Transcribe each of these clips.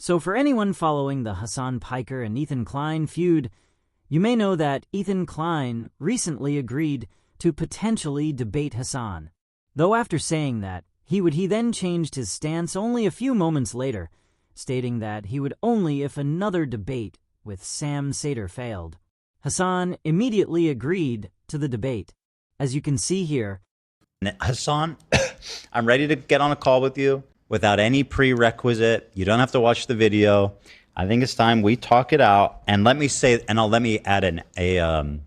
So for anyone following the Hasan Piker and Ethan Klein feud, you may know that Ethan Klein recently agreed to potentially debate Hasan. Though after saying that, he then changed his stance only a few moments later, stating that he would only if another debate with Sam Seder failed. Hasan immediately agreed to the debate. As you can see here, Hassan, I'm ready to get on a call with you without any prerequisite. You don't have to watch the video. I think it's time we talk it out. And let me add a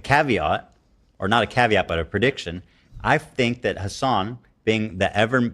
caveat, or not a caveat, but a prediction. I think that Hassan, being the ever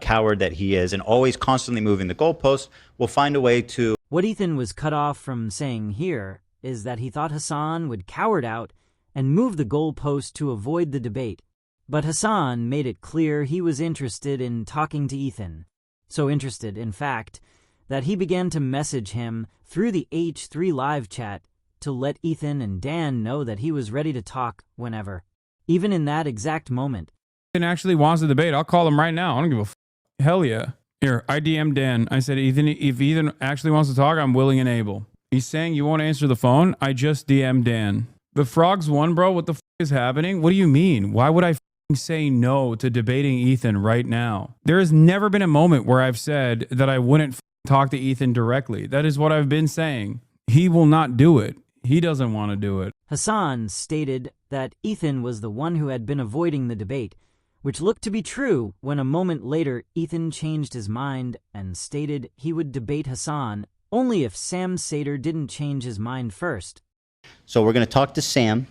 coward that he is and always constantly moving the goalposts, will find a way to... What Ethan was cut off from saying here is that he thought Hasan would coward out and move the goalpost to avoid the debate. But Hasan made it clear he was interested in talking to Ethan. So interested, in fact, that he began to message him through the H3 live chat to let Ethan and Dan know that he was ready to talk whenever. Even in that exact moment. Ethan actually wants to debate. I'll call him right now. I don't give a f. Hell yeah. Here, I DM'd Dan. I said, Ethan, if Ethan actually wants to talk, I'm willing and able. He's saying you won't answer the phone. I just DM'd Dan. The frogs won, bro. What the f is happening? What do you mean? Why would I say no to debating Ethan right now? There has never been a moment where I've said that I wouldn't talk to Ethan directly. That is what I've been saying. He will not do it. He doesn't want to do it. Hasan stated that Ethan was the one who had been avoiding the debate, which looked to be true when a moment later Ethan changed his mind and stated he would debate Hasan only if Sam Seder didn't change his mind first. So we're going to talk to Sam,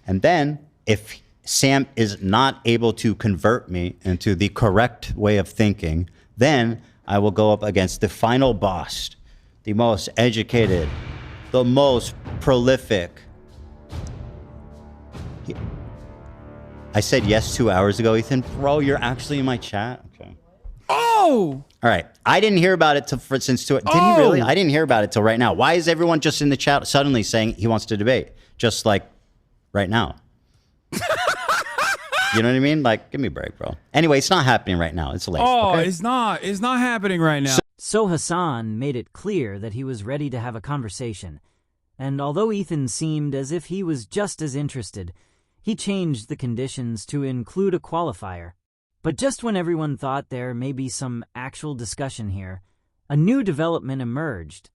and then if Sam is not able to convert me into the correct way of thinking, then I will go up against the final boss, the most educated, the most prolific. I said yes 2 hours ago, Ethan. Bro, you're actually in my chat? Okay. Oh! All right. I didn't hear about it since two. Did he really? I didn't hear about it till right now. Why is everyone just in the chat suddenly saying he wants to debate? Just like right now. You know what I mean? Like, give me a break, bro. Anyway, it's not happening right now. It's late. Oh, okay? It's not happening right now. So Hasan made it clear that he was ready to have a conversation. And although Ethan seemed as if he was just as interested, he changed the conditions to include a qualifier. But just when everyone thought there may be some actual discussion here, a new development emerged.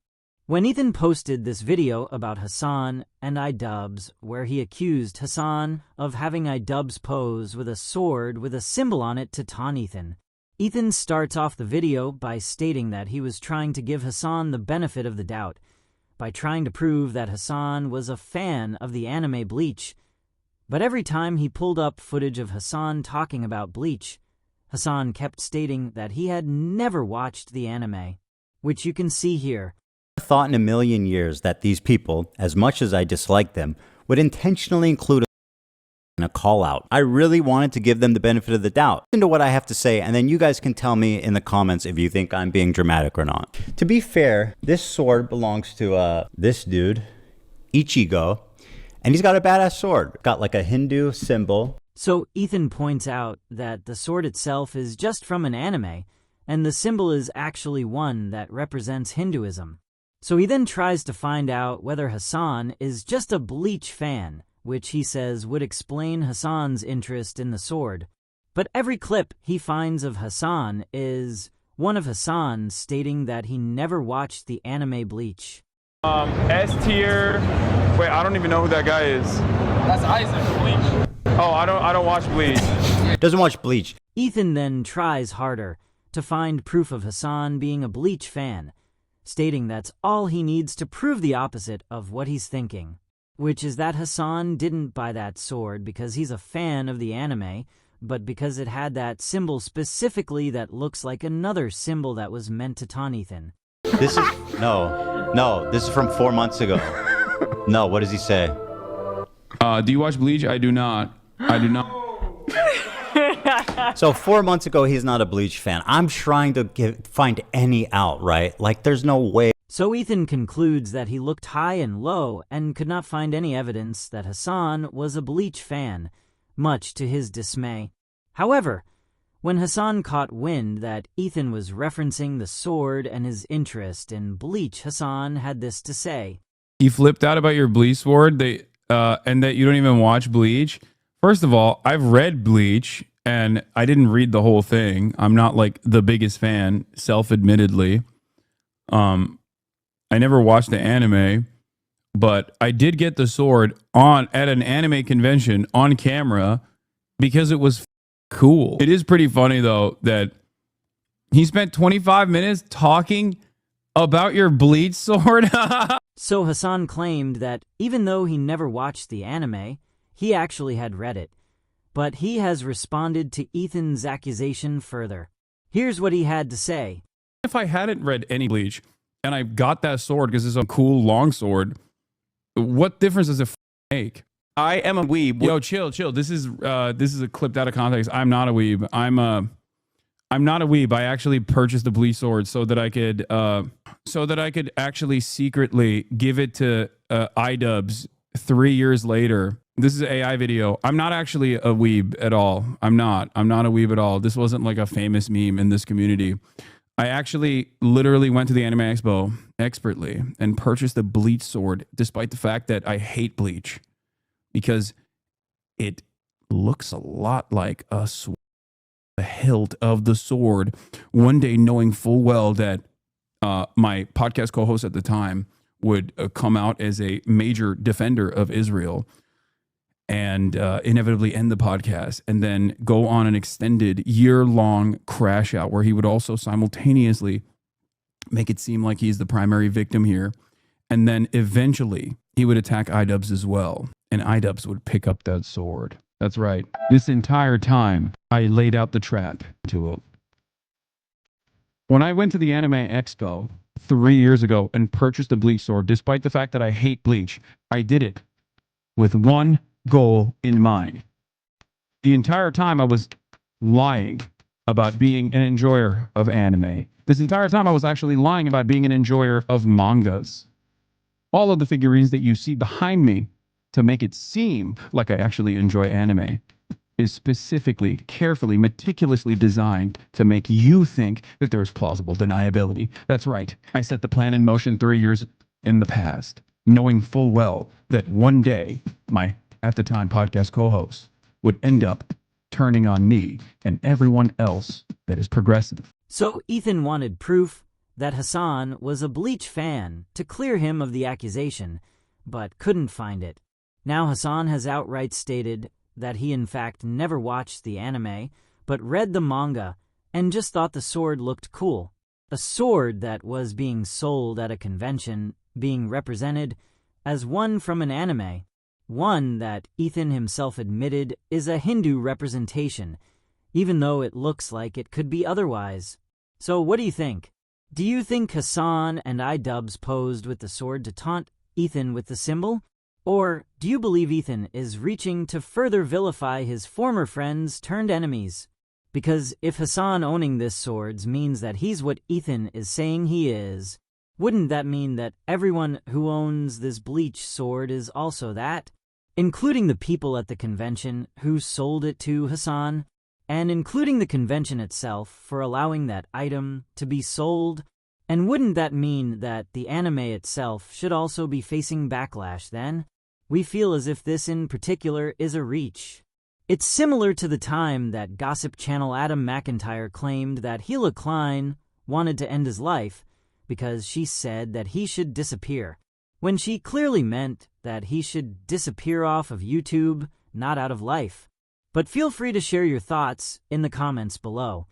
When Ethan posted this video about Hasan and iDubbbz, where he accused Hasan of having iDubbbz pose with a sword with a symbol on it to taunt Ethan, Ethan starts off the video by stating that he was trying to give Hasan the benefit of the doubt, by trying to prove that Hasan was a fan of the anime Bleach. But every time he pulled up footage of Hasan talking about Bleach, Hasan kept stating that he had never watched the anime, which you can see here. I thought in a million years that these people, as much as I dislike them, would intentionally include a call out. I really wanted to give them the benefit of the doubt. Listen to what I have to say, and then you guys can tell me in the comments if you think I'm being dramatic or not. To be fair, this sword belongs to this dude, Ichigo, and he's got a badass sword. Got like a Hindu symbol. So Ethan points out that the sword itself is just from an anime, and the symbol is actually one that represents Hinduism. So he then tries to find out whether Hasan is just a Bleach fan, which he says would explain Hasan's interest in the sword. But every clip he finds of Hasan is one of Hasan stating that he never watched the anime Bleach. S tier. Wait, I don't even know who that guy is. That's Isaac, Bleach. Oh, I don't watch Bleach. Doesn't watch Bleach. Ethan then tries harder to find proof of Hasan being a Bleach fan, stating that's all he needs to prove the opposite of what he's thinking, which is that Hasan didn't buy that sword because he's a fan of the anime, but because it had that symbol specifically that looks like another symbol that was meant to taunt Ethan. This is, no, this is from 4 months ago. No, what does he say? Do you watch Bleach? I do not. I do not. So 4 months ago, he's not a Bleach fan. I'm trying to find any out, right? Like, there's no way. So Ethan concludes that he looked high and low and could not find any evidence that Hasan was a Bleach fan, much to his dismay. However, When Hassan caught wind that Ethan was referencing the sword and his interest in bleach, Hassan had this to say. He flipped out about your bleach sword, and that you don't even watch Bleach. First of all, I've read Bleach, and I didn't read the whole thing. I'm not like the biggest fan, self-admittedly. I never watched the anime, but I did get the sword at an anime convention on camera because it was cool. It is pretty funny though that he spent 25 minutes talking about your bleach sword. So Hassan claimed that even though he never watched the anime, he actually had read it. But he has responded to Ethan's accusation further. Here's what he had to say. If I hadn't read any Bleach and I got that sword because it's a cool long sword, what difference does it make? I am a weeb. Yo, chill. This is a clipped out of context. I'm not a weeb. I'm not a weeb. I actually purchased the Bleach sword so that I could actually secretly give it to iDubbbz 3 years later. This is an AI video. I'm not actually a weeb at all. I'm not a weeb at all. This wasn't like a famous meme in this community. I actually literally went to the Anime Expo expertly and purchased the Bleach sword, despite the fact that I hate Bleach, because it looks a lot like a sword. The hilt of the sword. One day, knowing full well that my podcast co-host at the time would come out as a major defender of Israel and inevitably end the podcast and then go on an extended year-long crash out where he would also simultaneously make it seem like he's the primary victim here. And then eventually he would attack iDubbbz as well. And iDubbbz would pick up that sword. That's right. This entire time, I laid out the trap to him. When I went to the Anime Expo 3 years ago and purchased a Bleach sword, despite the fact that I hate Bleach, I did it with one goal in mind. The entire time I was lying about being an enjoyer of anime. This entire time I was actually lying about being an enjoyer of mangas. All of the figurines that you see behind me to make it seem like I actually enjoy anime is specifically, carefully, meticulously designed to make you think that there's plausible deniability. That's right. I set the plan in motion 3 years in the past, knowing full well that one day my, at the time, podcast co-host would end up turning on me and everyone else that is progressive. So Ethan wanted proof that Hassan was a Bleach fan to clear him of the accusation, but couldn't find it. Now Hassan has outright stated that he in fact never watched the anime, but read the manga and just thought the sword looked cool. A sword that was being sold at a convention, being represented as one from an anime. One that Ethan himself admitted is a Hindu representation, even though it looks like it could be otherwise. So what do you think? Do you think Hassan and iDubbbz posed with the sword to taunt Ethan with the symbol? Or do you believe Ethan is reaching to further vilify his former friends turned enemies? Because if Hassan owning this sword means that he's what Ethan is saying he is, wouldn't that mean that everyone who owns this Bleach sword is also that? Including the people at the convention who sold it to Hassan, and including the convention itself for allowing that item to be sold? And wouldn't that mean that the anime itself should also be facing backlash then? We feel as if this in particular is a reach. It's similar to the time that gossip channel Adam McIntyre claimed that Hila Klein wanted to end his life because she said that he should disappear, when she clearly meant that he should disappear off of YouTube, not out of life. But feel free to share your thoughts in the comments below.